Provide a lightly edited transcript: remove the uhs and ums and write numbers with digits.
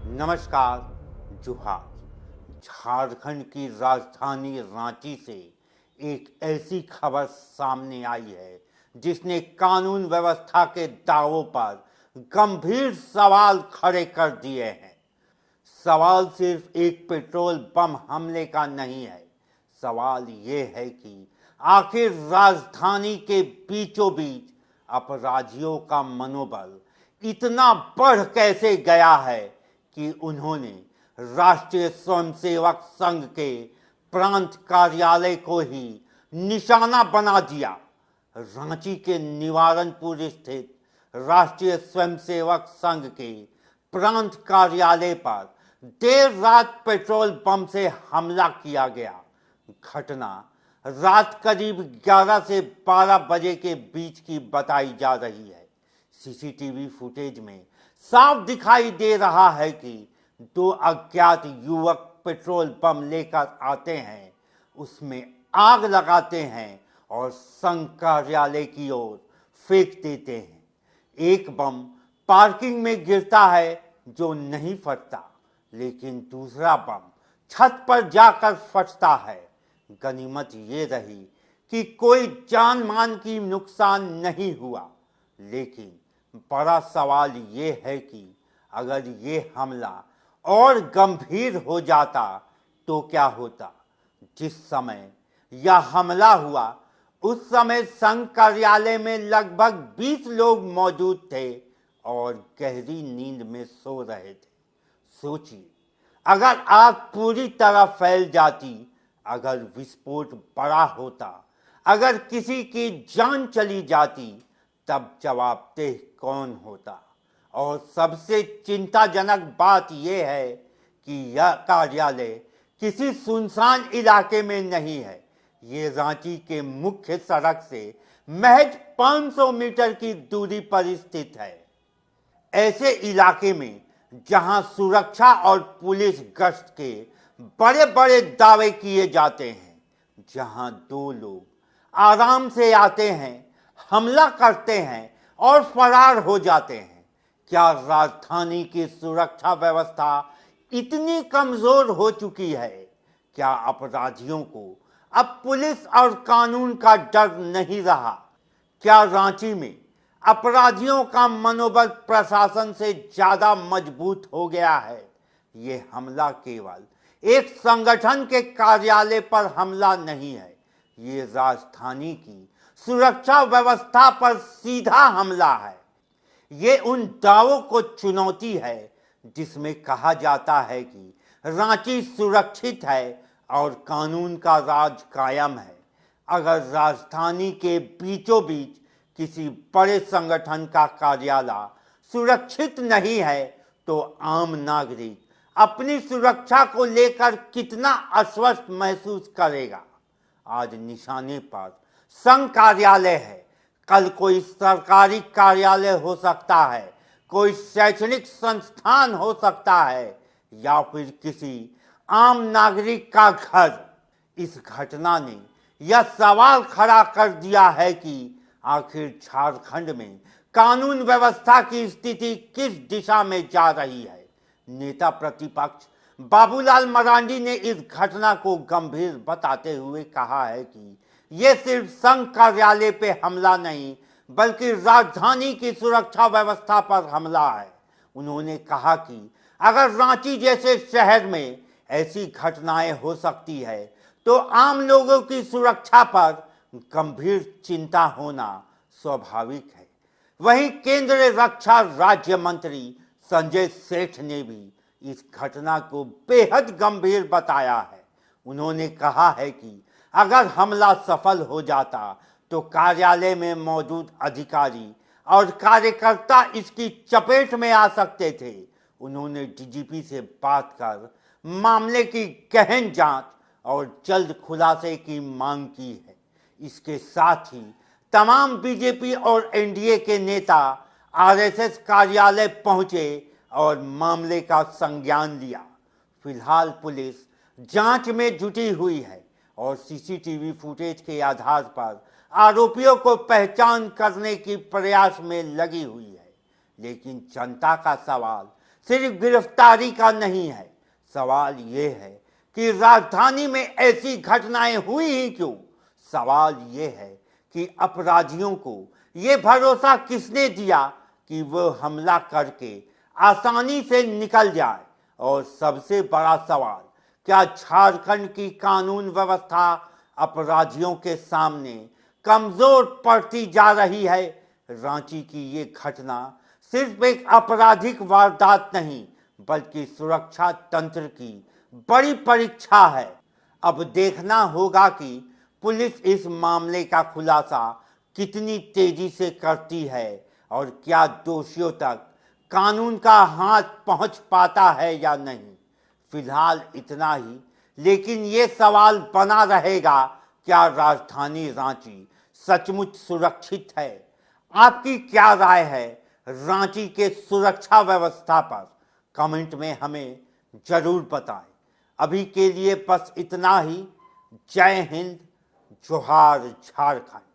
नमस्कार। जोहार। झारखंड की राजधानी रांची से एक ऐसी खबर सामने आई है जिसने कानून व्यवस्था के दावों पर गंभीर सवाल खड़े कर दिए हैं। सवाल सिर्फ एक पेट्रोल बम हमले का नहीं है। सवाल ये है कि आखिर राजधानी के बीचों बीच अपराधियों का मनोबल इतना बढ़ कैसे गया है कि उन्होंने राष्ट्रीय स्वयंसेवक संघ के प्रांत कार्यालय को ही निशाना बना दिया। रांची के निवारनपुर स्थित राष्ट्रीय स्वयंसेवक संघ के प्रांत कार्यालय पर देर रात पेट्रोल पंप से हमला किया गया। घटना रात करीब 11 से 12 बजे के बीच की बताई जा रही है। सीसीटीवी फुटेज में साफ दिखाई दे रहा है कि दो अज्ञात युवक पेट्रोल बम लेकर आते हैं, उसमें आग लगाते हैं और संघ कार्यालय की ओर फेंक देते हैं। एक बम पार्किंग में गिरता है जो नहीं फटता, लेकिन दूसरा बम छत पर जाकर फटता है। गनीमत ये रही कि कोई जान मान की नुकसान नहीं हुआ, लेकिन बड़ा सवाल ये है कि अगर ये हमला और गंभीर हो जाता तो क्या होता। जिस समय यह हमला हुआ उस समय संघ कार्यालय में लगभग 20 लोग मौजूद थे और गहरी नींद में सो रहे थे। सोचिए, अगर आग पूरी तरह फैल जाती, अगर विस्फोट बड़ा होता, अगर किसी की जान चली जाती, तब जवाबदेह कौन होता। और सबसे चिंताजनक बात यह है कि यह कार्यालय किसी सुनसान इलाके में नहीं है। ये रांची के मुख्य सड़क से महज 500 मीटर की दूरी पर स्थित है। ऐसे इलाके में जहां सुरक्षा और पुलिस गश्त के बड़े बड़े दावे किए जाते हैं, जहां दो लोग आराम से आते हैं, हमला करते हैं और फरार हो जाते हैं। क्या राजधानी की सुरक्षा व्यवस्था इतनी कमजोर हो चुकी है? क्या अपराधियों को अब पुलिस और कानून का डर नहीं रहा? क्या रांची में अपराधियों का मनोबल प्रशासन से ज्यादा मजबूत हो गया है? ये हमला केवल एक संगठन के कार्यालय पर हमला नहीं है, ये राजधानी की सुरक्षा व्यवस्था पर सीधा हमला है। ये उन दावों को चुनौती है जिसमें कहा जाता है कि रांची सुरक्षित है और कानून का राज कायम है। अगर राजधानी के बीचों बीच किसी बड़े संगठन का कार्यालय सुरक्षित नहीं है तो आम नागरिक अपनी सुरक्षा को लेकर कितना अस्वस्थ महसूस करेगा। आज निशाने पर संघ कार्यालय है, कल कोई सरकारी कार्यालय हो सकता है, कोई शैक्षणिक संस्थान हो सकता है, या फिर किसी आम नागरिक का घर। इस घटना ने यह सवाल खड़ा कर दिया है कि आखिर झारखंड में कानून व्यवस्था की स्थिति किस दिशा में जा रही है। नेता प्रतिपक्ष बाबूलाल मरांडी ने इस घटना को गंभीर बताते हुए कहा है कि ये सिर्फ संघ कार्यालय पे हमला नहीं, बल्कि राजधानी की सुरक्षा व्यवस्था पर हमला है। उन्होंने कहा कि अगर रांची जैसे शहर में ऐसी घटनाएं हो सकती है तो आम लोगों की सुरक्षा पर गंभीर चिंता होना स्वाभाविक है। वहीं केंद्रीय रक्षा राज्य मंत्री संजय सेठ ने भी इस घटना को बेहद गंभीर बताया है। उन्होंने कहा है कि अगर हमला सफल हो जाता तो कार्यालय में मौजूद अधिकारी और कार्यकर्ता इसकी चपेट में आ सकते थे। उन्होंने डीजीपी से बात कर मामले की गहन जांच और जल्द खुलासे की मांग की है। इसके साथ ही तमाम बीजेपी और एनडीए के नेता आरएसएस कार्यालय पहुंचे और मामले का संज्ञान लिया। फिलहाल पुलिस जांच में जुटी हुई है और सीसीटीवी फुटेज के आधार पर आरोपियों को पहचान करने की प्रयास में लगी हुई है। लेकिन जनता का सवाल सिर्फ गिरफ्तारी का नहीं है, सवाल ये है कि राजधानी में ऐसी घटनाएं हुई ही क्यों। सवाल ये है कि अपराधियों को ये भरोसा किसने दिया कि वो हमला करके आसानी से निकल जाए। और सबसे बड़ा सवाल, क्या झारखंड की कानून व्यवस्था अपराधियों के सामने कमजोर पड़ती जा रही है। रांची की ये घटना सिर्फ एक आपराधिक वारदात नहीं, बल्कि सुरक्षा तंत्र की बड़ी परीक्षा है। अब देखना होगा कि पुलिस इस मामले का खुलासा कितनी तेजी से करती है और क्या दोषियों तक कानून का हाथ पहुंच पाता है या नहीं। फिलहाल इतना ही, लेकिन ये सवाल बना रहेगा, क्या राजधानी रांची सचमुच सुरक्षित है। आपकी क्या राय है रांची के सुरक्षा व्यवस्था पर, कमेंट में हमें जरूर बताएं। अभी के लिए बस इतना ही। जय हिंद, जोहार झारखंड।